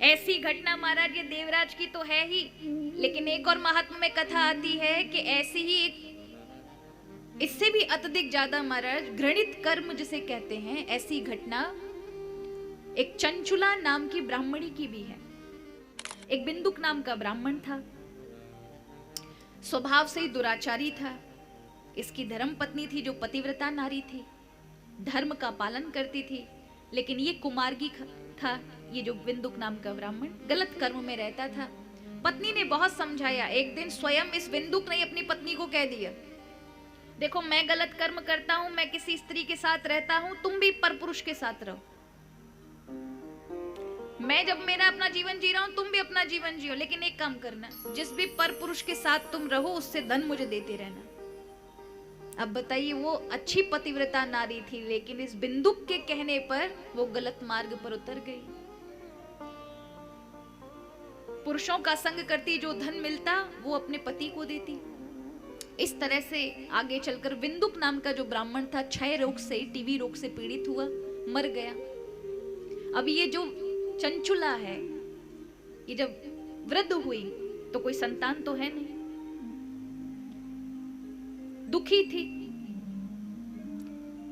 ऐसी घटना महाराज ये देवराज की तो है ही, लेकिन एक और महात्मा में कथा आती है कि ऐसी ही एक इससे भी अत्यधिक ज्यादा महाराज घृणित कर्म जिसे कहते हैं, ऐसी घटना एक चंचुला नाम की ब्राह्मणी की भी है। एक बिंदुक नाम का ब्राह्मण था, स्वभाव से ही दुराचारी था। इसकी धर्म पत्नी थी जो पतिव्रता नारी थी, धर्म का पालन करती थी, लेकिन ये कुमार्गी था। ये जो बिंदुक नाम का ब्राह्मण गलत कर्म में रहता था। पत्नी ने बहुत समझाया। एक दिन स्वयं इस बिंदुक ने अपनी पत्नी को कह दिया, देखो मैं गलत कर्म करता हूं, मैं किसी स्त्री के साथ रहता हूं, तुम भी परपुरुष के साथ रहो। मैं जब मेरा अपना जीवन जी रहा हूं, तुम भी अपना जीवन जियो, लेकिन एक काम करना, जिस भी परपुरुष के साथ तुम रहो उससे धन मुझे देते रहना। अब बताइए, वो अच्छी पतिव्रता नारी थी, लेकिन इस बिंदुक के कहने पर वो गलत मार्ग पर उतर गई। पुरुषों का संग करती, जो धन मिलता वो अपने पति को देती। इस तरह से आगे चलकर बिंदुक नाम का जो ब्राह्मण था क्षय रोग से, टीबी रोग से पीड़ित हुआ, मर गया। अब ये जो चंचुला है, ये जब वृद्ध हुई तो कोई संतान तो है नहीं, दुखी थी।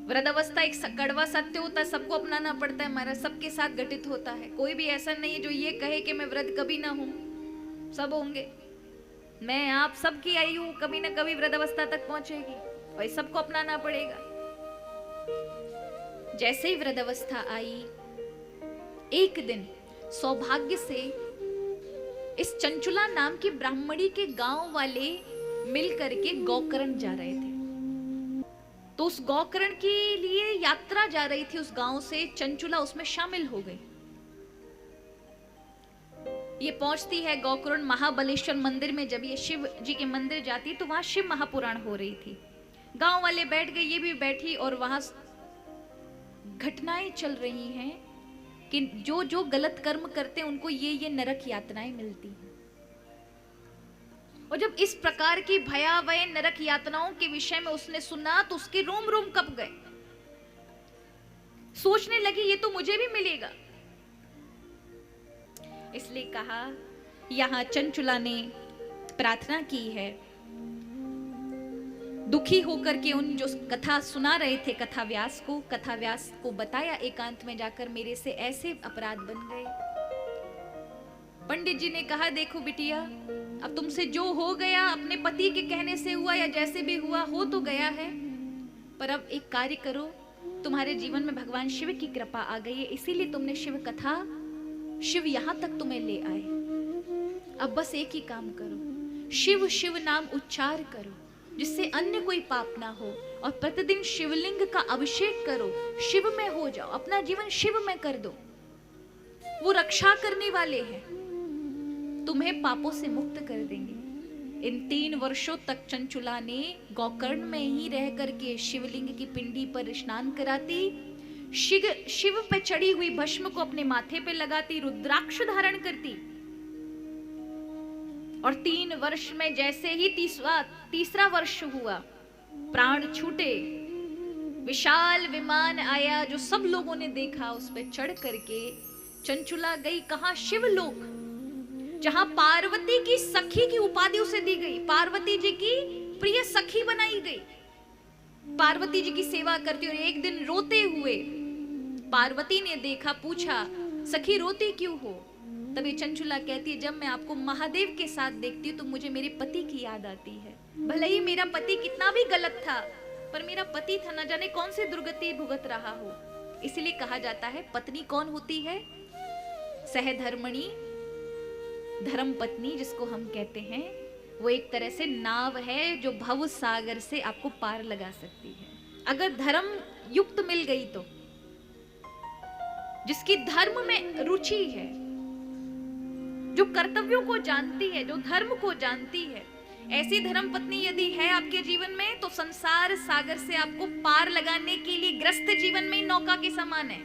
वृद्धावस्था एक कड़वा सत्य होता है, सबको अपनाना पड़ता है महाराज, सबके साथ घटित होता है। कोई भी ऐसा नहीं है जो ये कहे कि मैं वृद्ध कभी ना हूं, सब होंगे। मैं आप सबकी आयु कभी ना कभी वृद्धावस्था तक पहुंचेगी, और सबको अपनाना पड़ेगा। जैसे ही वृद्धावस्था आई, एक दिन सौभाग्य से इस चंचुला नाम की ब्राह्मणी के गांव वाले मिल करके गौकर्ण जा रहे थे। तो उस गौकर्ण के लिए यात्रा जा रही थी उस गांव से, चंचुला उसमें शामिल हो गई। ये पहुंचती है गौकर्ण महाबलेश्वर मंदिर में। जब ये शिव जी के मंदिर जाती तो वहां शिव महापुराण हो रही थी। गांव वाले बैठ गए, ये भी बैठी, और वहां घटनाएं चल रही हैं कि जो जो गलत कर्म करते हैं उनको ये नरक यातनाएं मिलती हैं। और जब इस प्रकार की भयावह नरक यातनाओं के विषय में उसने सुना तो उसके रोम रोम कप गए। सोचने लगी ये तो मुझे भी मिलेगा। इसलिए कहा, यहां चंचुला ने प्रार्थना की है, दुखी होकर के उन जो कथा सुना रहे थे कथा व्यास को बताया एकांत में जाकर, मेरे से ऐसे अपराध बन गए। पंडित जी ने कहा, देखो बिटिया, अब तुमसे जो हो गया अपने पति के कहने से हुआ या जैसे भी हुआ, हो तो गया है, पर अब एक कार्य करो, तुम्हारे जीवन में भगवान शिव की कृपा आ गई है, इसीलिए तुमने शिव कथा, शिव यहां तक तुम्हें ले आए। अब बस एक ही काम करो, शिव शिव नाम उच्चार करो, जिससे अन्य कोई पाप ना हो, और प्रतिदिन शिवलिंग का अभिषेक करो, शिव में हो जाओ, अपना जीवन शिव में कर दो। वो रक्षा करने वाले हैं, तुम्हें पापों से मुक्त कर देंगे। इन 3 वर्षों तक चंचुला ने गौकर्ण में ही रह करके शिवलिंग की पिंडी पर स्नान कराती, शिव पे चढ़ी हुई भस्म को अपने माथे पे लगाती, रुद्राक्ष धारण करती। और 3 वर्ष में जैसे ही तीसरा वर्ष हुआ, प्राण छूटे, विशाल विमान आया जो सब लोगों ने देखा। उस पे चढ़ करके चंचुला गई कहां? शिवलोक, जहां पार्वती की सखी की उपाधि उसे दी गई, पार्वती जी की प्रिय सखी बनाई गई, पार्वती जी की सेवा करती। और एक दिन रोते हुए पार्वती ने देखा, पूछा, सखी रोती क्यों हो? तभी चंचुला कहती है, जब मैं आपको महादेव के साथ देखती हूँ तो मुझे मेरे पति की याद आती है। भले ही मेरा पति कितना भी गलत था, पर मेरा पति था, न जाने कौन सी दुर्गति भुगत रहा हो। इसलिए कहा जाता है, पत्नी कौन होती है? सहधर्मणी, धर्म पत्नी जिसको हम कहते हैं, वो एक तरह से नाव है जो भव सागर से आपको पार लगा सकती है। अगर धर्म युक्त मिल गई तो, जिसकी धर्म में रुचि है, जो कर्तव्यों को जानती है, जो धर्म को जानती है, ऐसी धर्म पत्नी यदि है आपके जीवन में, तो संसार सागर से आपको पार लगाने के लिए ग्रस्त जीवन में नौका के समान है,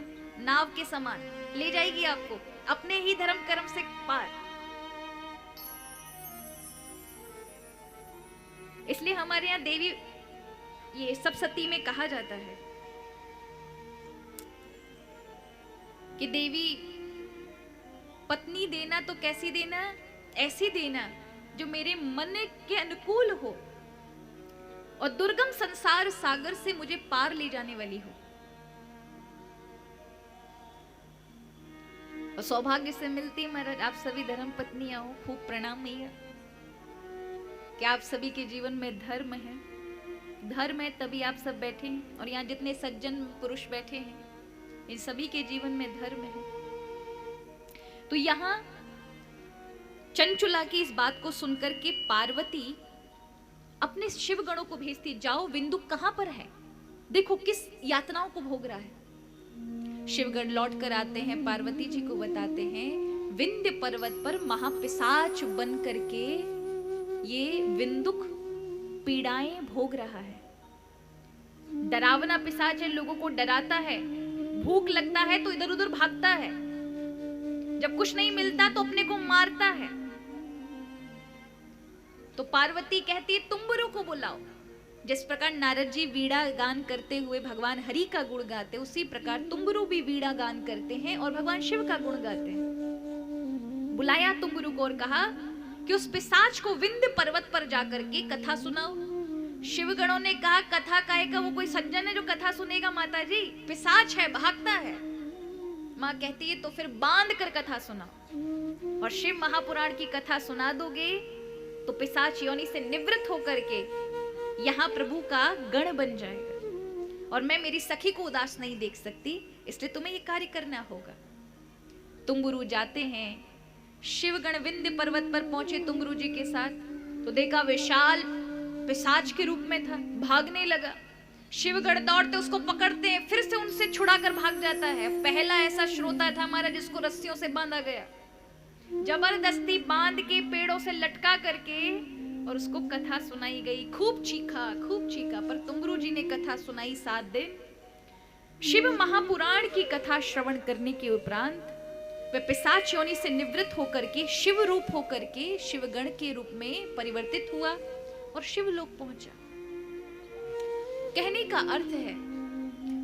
नाव के समान ले जाएगी आपको अपने ही धर्म कर्म से पार। इसलिए हमारे यहाँ देवी, ये सप्तशती में कहा जाता है कि देवी पत्नी देना तो कैसी देना, ऐसी देना जो मेरे मन के अनुकूल हो और दुर्गम संसार सागर से मुझे पार ले जाने वाली हो। और सौभाग्य से मिलती महाराज आप सभी धर्म पत्नियां हो, खूब प्रणाम मैया। क्या आप सभी के जीवन में धर्म है? धर्म है तभी आप सब बैठे हैं, और यहाँ जितने सज्जन पुरुष बैठे हैं इन सभी के जीवन में धर्म है। तो यहाँ चंचुला की इस बात को सुनकर के पार्वती अपने शिव गणों को भेजती, जाओ विंदुक कहां पर है, देखो किस यातनाओं को भोग रहा है। शिवगण लौट कर आते हैं, पार्वती जी को बताते हैं विंध्य पर्वत पर महापिशाच बन करके ये विंदुक पीड़ाएं भोग रहा है। डरावना पिशाच है, लोगों को डराता है, भूख लगता है तो इधर उधर भागता है, जब कुछ नहीं मिलता तो अपने को मारता है। तो पार्वती कहती है तुम्बुरु को बुलाओ। जिस प्रकार नारद जी वीणा गान करते हुए भगवान हरि का गुण गाते, उसी प्रकार तुम्बुरु भी वीणा गान करते हैं और भगवान शिव का गुण गाते हैं। बुलाया तुम्बुरु को और कहा कि उस पिशाच को विंध्य पर्वत पर जाकर के कथा सुनाओ। शिवगणों ने कहा कथा काहे का, वो कोई सज्जन है जो कथा सुनेगा माता जी, पिशाच है, भागता है। माँ कहती है तो फिर बांध कर कथा सुनाओ, और शिव महापुराण की कथा सुना दोगे तो पिशाच योनि से निवृत्त होकर के यहाँ प्रभु का गण बन जाएगा, और मैं मेरी सखी को उदास नहीं देख सकती, इसलिए तुम्हें ये कार्य करना होगा। तुम्बुरु जाते हैं, शिवगण विंध्य पर्वत पर पहुंचे तुम्बुरु जी के साथ, तो देखा विशाल पिशाच के रूप में था, भागने लगा। शिवगण दौड़ते उसको पकड़ते हैं, फिर से उनसे छुड़ाकर भाग जाता है। पहला ऐसा श्रोता था हमारा जिसको रस्सियों से बांधा गया, जबरदस्ती बांध के पेड़ों से लटका करके और उसको कथा सुनाई गई। खूब चीखा, पर तुम्बुरु जी ने कथा सुनाई 7 दिन। शिव महापुराण की कथा श्रवण करने के उपरांत वह पिशाच योनि से निवृत्त होकर के शिव रूप होकर के शिवगण के रूप में परिवर्तित हुआ और शिवलोक पहुंचा। कहने का अर्थ है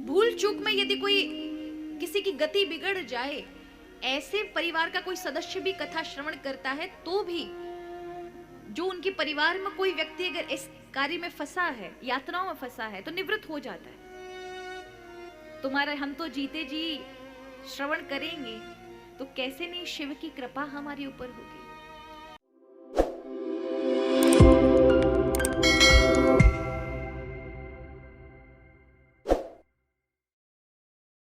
भूल चूक में यदि कोई किसी की गति बिगड़ जाए, ऐसे परिवार का कोई सदस्य भी कथा श्रवण करता है, तो भी जो उनके परिवार में कोई व्यक्ति अगर इस कार्य में फंसा है, यातनाओं में फंसा है, तो निवृत्त हो जाता है। तुम्हारा हम तो जीते जी श्रवण करेंगे तो कैसे नहीं शिव की कृपा हमारे ऊपर होगी।